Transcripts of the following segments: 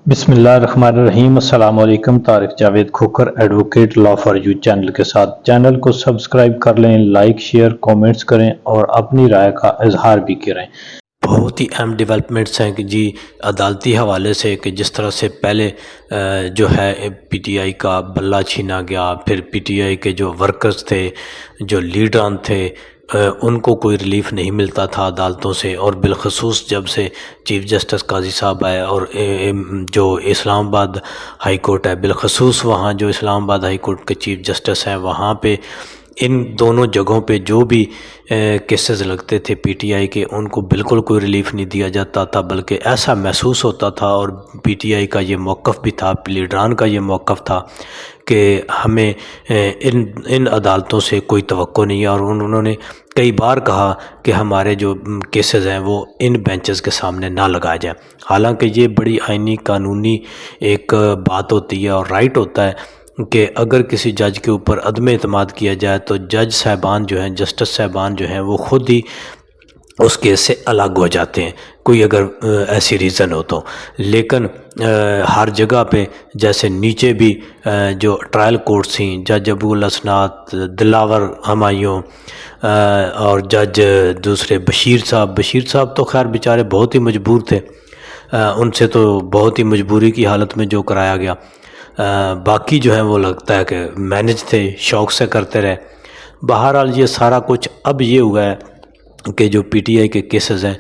بسم اللہ الرحمن الرحیم۔ السلام علیکم۔ Tariq Javed Khokhar advocate law for you channel کے ساتھ چینل کو سبسکرائب کر لیں، لائک شیئر کومنٹس کریں اور اپنی رائے کا اظہار بھی کریں۔ بہت ہی اہم ڈیولپمنٹس ہیں کہ جی عدالتی حوالے سے، کہ جس طرح سے پہلے جو ہے پی ٹی آئی کا بلہ چھینا گیا، پھر پی ٹی آئی کے جو ورکرز تھے، جو لیڈران تھے، ان کو کوئی ریلیف نہیں ملتا تھا عدالتوں سے، اور بالخصوص جب سے چیف جسٹس قاضی صاحب آئے اور جو اسلام آباد ہائی کورٹ ہے، بالخصوص وہاں جو اسلام آباد ہائی کورٹ کے چیف جسٹس ہیں، وہاں پہ ان دونوں جگہوں پہ جو بھی کیسز لگتے تھے پی ٹی آئی کے، ان کو بالکل کوئی ریلیف نہیں دیا جاتا تھا، بلکہ ایسا محسوس ہوتا تھا، اور پی ٹی آئی کا یہ موقف بھی تھا، لیڈران کا یہ موقف تھا کہ ہمیں ان عدالتوں سے کوئی توقع نہیں ہے، اور انہوں نے کئی بار کہا کہ ہمارے جو کیسز ہیں وہ ان بینچز کے سامنے نہ لگائے جائیں۔ حالانکہ یہ بڑی آئینی قانونی ایک بات ہوتی ہے اور رائٹ ہوتا ہے کہ اگر کسی جج کے اوپر عدم اعتماد کیا جائے تو جج صاحبان جو ہیں، جسٹس صاحبان جو ہیں، وہ خود ہی اس کیس سے الگ ہو جاتے ہیں، کوئی اگر ایسی ریزن ہو تو۔ لیکن ہر جگہ پہ جیسے نیچے بھی جو ٹرائل کورٹس تھیں، جج ابو الاسناد دلاور ہمایوں اور جج دوسرے بشیر صاحب تو خیر بیچارے بہت ہی مجبور تھے، ان سے تو بہت ہی مجبوری کی حالت میں جو کرایا گیا، باقی جو ہیں وہ لگتا ہے کہ مینج تھے، شوق سے کرتے رہے۔ بہرحال یہ سارا کچھ اب یہ ہوا ہے کہ جو پی ٹی آئی کے کیسز ہیں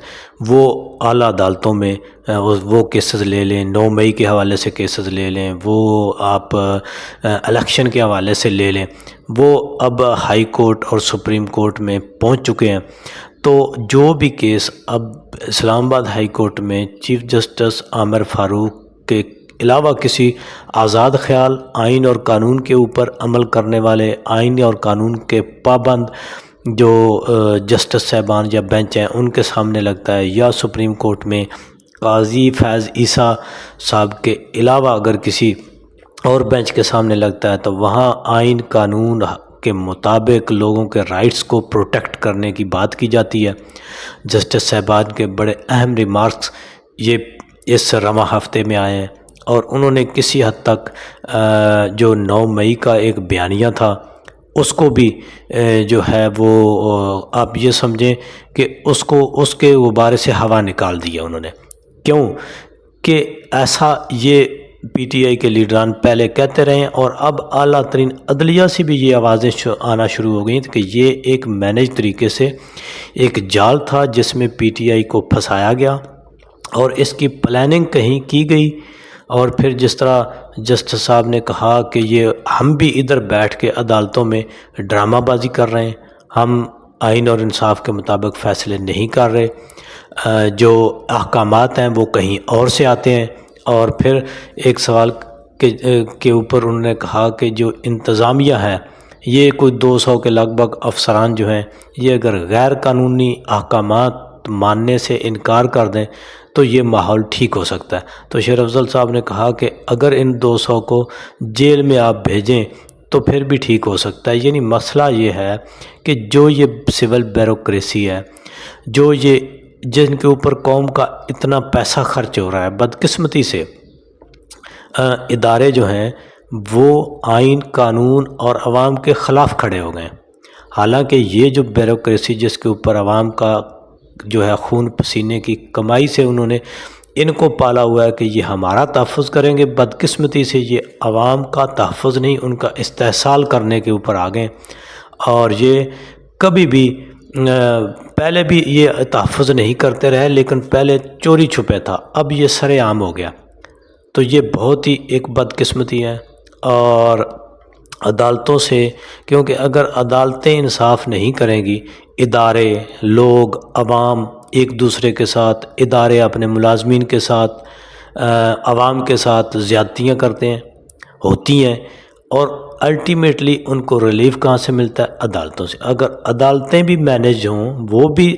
وہ اعلیٰ عدالتوں میں وہ کیسز لے لیں، 9 مئی کے حوالے سے کیسز لے لیں، وہ آپ الیکشن کے حوالے سے لے لیں، وہ اب ہائی کورٹ اور سپریم کورٹ میں پہنچ چکے ہیں۔ تو جو بھی کیس اب اسلام آباد ہائی کورٹ میں چیف جسٹس عامر فاروق کے علاوہ کسی آزاد خیال، آئین اور قانون کے اوپر عمل کرنے والے، آئین اور قانون کے پابند جو جسٹس صاحبان یا بینچ ہیں ان کے سامنے لگتا ہے، یا سپریم کورٹ میں قاضی فیض عیسیٰ صاحب کے علاوہ اگر کسی اور بینچ کے سامنے لگتا ہے، تو وہاں آئین قانون کے مطابق لوگوں کے رائٹس کو پروٹیکٹ کرنے کی بات کی جاتی ہے۔ جسٹس صاحبان کے بڑے اہم ریمارکس یہ اس رواں ہفتے میں آئے ہیں، اور انہوں نے کسی حد تک جو 9 مئی کا ایک بیانیہ تھا اس کو بھی جو ہے وہ آپ یہ سمجھیں کہ اس کے غبارے سے ہوا نکال دیا انہوں نے۔ کیوں کہ ایسا یہ پی ٹی آئی کے لیڈران پہلے کہتے رہے، اور اب اعلیٰ ترین عدلیہ سے بھی یہ آوازیں آنا شروع ہو گئیں کہ یہ ایک مینج طریقے سے ایک جال تھا جس میں پی ٹی آئی کو پھنسایا گیا، اور اس کی پلاننگ کہیں کی گئی، اور پھر جس طرح جسٹس صاحب نے کہا کہ یہ ہم بھی ادھر بیٹھ کے عدالتوں میں ڈرامہ بازی کر رہے ہیں، ہم آئین اور انصاف کے مطابق فیصلے نہیں کر رہے، جو احکامات ہیں وہ کہیں اور سے آتے ہیں۔ اور پھر ایک سوال کے اوپر انہوں نے کہا کہ جو انتظامیہ ہے، یہ کوئی 200 کے لگ بھگ افسران جو ہیں، یہ اگر غیر قانونی احکامات ماننے سے انکار کر دیں تو یہ ماحول ٹھیک ہو سکتا ہے۔ تو شیر افضل صاحب نے کہا کہ اگر ان 200 کو جیل میں آپ بھیجیں تو پھر بھی ٹھیک ہو سکتا ہے۔ یعنی مسئلہ یہ ہے کہ جو یہ سول بیوروکریسی ہے، جو یہ جن کے اوپر قوم کا اتنا پیسہ خرچ ہو رہا ہے، بدقسمتی سے ادارے جو ہیں وہ آئین قانون اور عوام کے خلاف کھڑے ہو گئے ہیں۔ حالانکہ یہ جو بیوروکریسی جس کے اوپر عوام کا جو ہے خون پسینے کی کمائی سے انہوں نے ان کو پالا ہوا ہے کہ یہ ہمارا تحفظ کریں گے، بدقسمتی سے یہ عوام کا تحفظ نہیں، ان کا استحصال کرنے کے اوپر آ گئے، اور یہ کبھی بھی پہلے بھی یہ تحفظ نہیں کرتے رہے، لیکن پہلے چوری چھپے تھا، اب یہ سر عام ہو گیا۔ تو یہ بہت ہی ایک بدقسمتی ہے۔ اور عدالتوں سے، کیونکہ اگر عدالتیں انصاف نہیں کریں گی، ادارے، لوگ، عوام ایک دوسرے کے ساتھ، ادارے اپنے ملازمین کے ساتھ، عوام کے ساتھ زیادتیاں کرتے ہیں، ہوتی ہیں، اور الٹیمیٹلی ان کو ریلیف کہاں سے ملتا ہے؟ عدالتوں سے۔ اگر عدالتیں بھی مینج ہوں، وہ بھی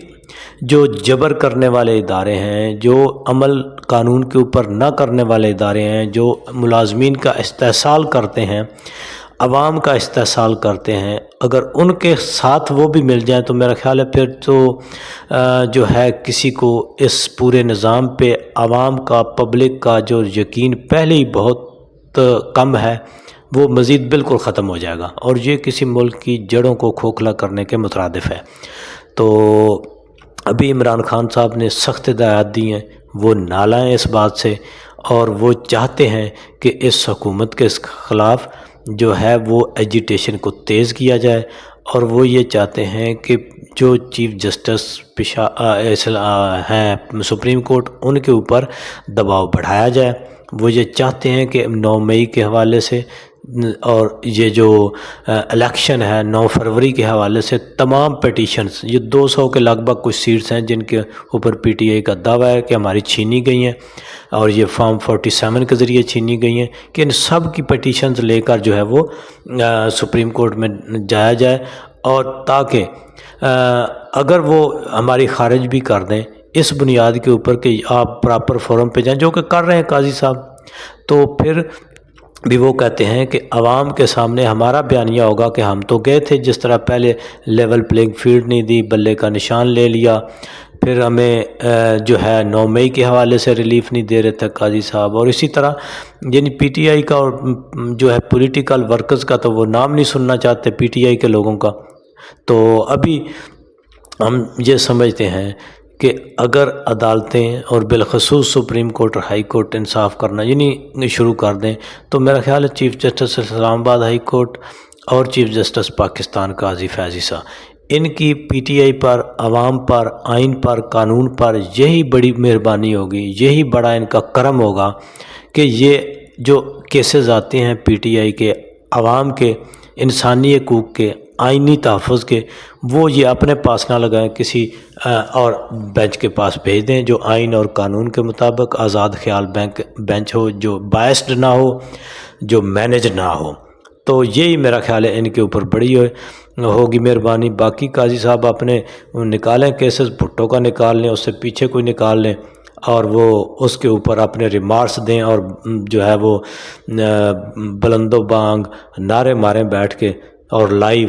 جو جبر کرنے والے ادارے ہیں، جو عمل قانون کے اوپر نہ کرنے والے ادارے ہیں، جو ملازمین کا استحصال کرتے ہیں، عوام کا استحصال کرتے ہیں، اگر ان کے ساتھ وہ بھی مل جائیں تو میرا خیال ہے پھر تو جو ہے کسی کو اس پورے نظام پہ عوام کا، پبلک کا جو یقین پہلے ہی بہت کم ہے وہ مزید بالکل ختم ہو جائے گا، اور یہ کسی ملک کی جڑوں کو کھوکھلا کرنے کے مترادف ہے۔ تو ابھی عمران خان صاحب نے سخت ہدایات دی ہیں، وہ نالائیں اس بات سے، اور وہ چاہتے ہیں کہ اس حکومت کے خلاف جو ہے وہ ایجیٹیشن کو تیز کیا جائے، اور وہ یہ چاہتے ہیں کہ جو چیف جسٹس ہیں سپریم کورٹ، ان کے اوپر دباؤ بڑھایا جائے۔ وہ یہ چاہتے ہیں کہ 9 مئی کے حوالے سے اور یہ جو الیکشن ہے 9 فروری کے حوالے سے تمام پیٹیشنز، یہ 200 کے لگ بھگ کچھ سیٹس ہیں جن کے اوپر پی ٹی آئی کا دعویٰ ہے کہ ہماری چھینی گئی ہیں، اور یہ فارم 47 کے ذریعے چھینی گئی ہیں، کہ ان سب کی پیٹیشنز لے کر جو ہے وہ سپریم کورٹ میں جایا جائے، اور تاکہ اگر وہ ہماری خارج بھی کر دیں اس بنیاد کے اوپر کہ آپ پراپر فورم پہ جائیں، جو کہ کر رہے ہیں قاضی صاحب، تو پھر بھی وہ کہتے ہیں کہ عوام کے سامنے ہمارا بیانیہ ہوگا کہ ہم تو گئے تھے، جس طرح پہلے لیول پلینگ فیلڈ نہیں دی، بلے کا نشان لے لیا، پھر ہمیں جو ہے 9 مئی کے حوالے سے ریلیف نہیں دے رہے تھے قاضی صاحب، اور اسی طرح یعنی پی ٹی آئی کا اور جو ہے پولیٹیکل ورکرز کا تو وہ نام نہیں سننا چاہتے پی ٹی آئی کے لوگوں کا۔ تو ابھی ہم یہ سمجھتے ہیں کہ اگر عدالتیں اور بالخصوص سپریم کورٹ اور ہائی کورٹ انصاف کرنا یعنی شروع کر دیں، تو میرا خیال ہے چیف جسٹس اسلام آباد ہائی کورٹ اور چیف جسٹس پاکستان قاضی فیض عیسیٰ، ان کی پی ٹی آئی پر، عوام پر، آئین پر، قانون پر یہی بڑی مہربانی ہوگی، یہی بڑا ان کا کرم ہوگا کہ یہ جو کیسز آتے ہیں پی ٹی آئی کے، عوام کے، انسانی حقوق کے، آئینی تحفظ کے، وہ یہ اپنے پاس نہ لگائیں، کسی اور بینچ کے پاس بھیج دیں جو آئین اور قانون کے مطابق آزاد خیال بینچ ہو، جو بائسڈ نہ ہو، جو مینج نہ ہو۔ تو یہی میرا خیال ہے ان کے اوپر بڑی ہوگی مہربانی۔ باقی قاضی صاحب اپنے نکالیں کیسز، بھٹو کا نکال لیں، اس سے پیچھے کوئی نکال لیں، اور وہ اس کے اوپر اپنے ریمارکس دیں، اور جو ہے وہ بلند و بانگ نعرے ماریں بیٹھ کے اور لائیو،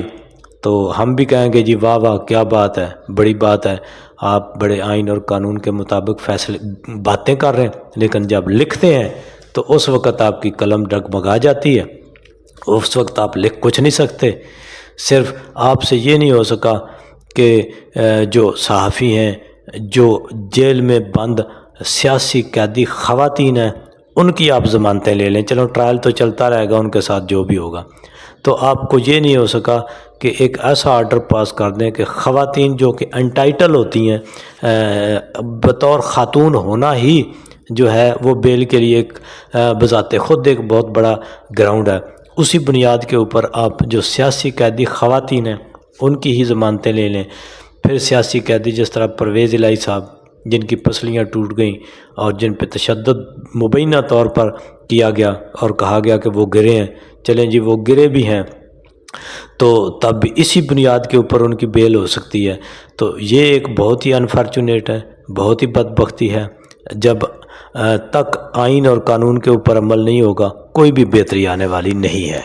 تو ہم بھی کہیں گے جی واہ واہ کیا بات ہے، بڑی بات ہے، آپ بڑے آئین اور قانون کے مطابق فیصلے باتیں کر رہے ہیں، لیکن جب لکھتے ہیں تو اس وقت آپ کی قلم ڈگمگا جاتی ہے، اس وقت آپ لکھ کچھ نہیں سکتے۔ صرف آپ سے یہ نہیں ہو سکا کہ جو صحافی ہیں، جو جیل میں بند سیاسی قیدی خواتین ہیں، ان کی آپ ضمانتیں لے لیں، چلو ٹرائل تو چلتا رہے گا ان کے ساتھ جو بھی ہوگا، تو آپ کو یہ نہیں ہو سکا کہ ایک ایسا آرڈر پاس کر دیں کہ خواتین جو کہ انٹائٹل ہوتی ہیں، بطور خاتون ہونا ہی جو ہے وہ بیل کے لیے ایک بذات خود ایک بہت بڑا گراؤنڈ ہے، اسی بنیاد کے اوپر آپ جو سیاسی قیدی خواتین ہیں ان کی ہی ضمانتیں لے لیں۔ پھر سیاسی قیدی جس طرح پرویز الہی صاحب، جن کی پسلیاں ٹوٹ گئیں اور جن پہ تشدد مبینہ طور پر کیا گیا اور کہا گیا کہ وہ گرے ہیں، چلیں جی وہ گرے بھی ہیں، تو تب بھی اسی بنیاد کے اوپر ان کی بیل ہو سکتی ہے۔ تو یہ ایک بہت ہی انفارچونیٹ ہے، بہت ہی بدبختی ہے، جب تک آئین اور قانون کے اوپر عمل نہیں ہوگا کوئی بھی بہتری آنے والی نہیں ہے۔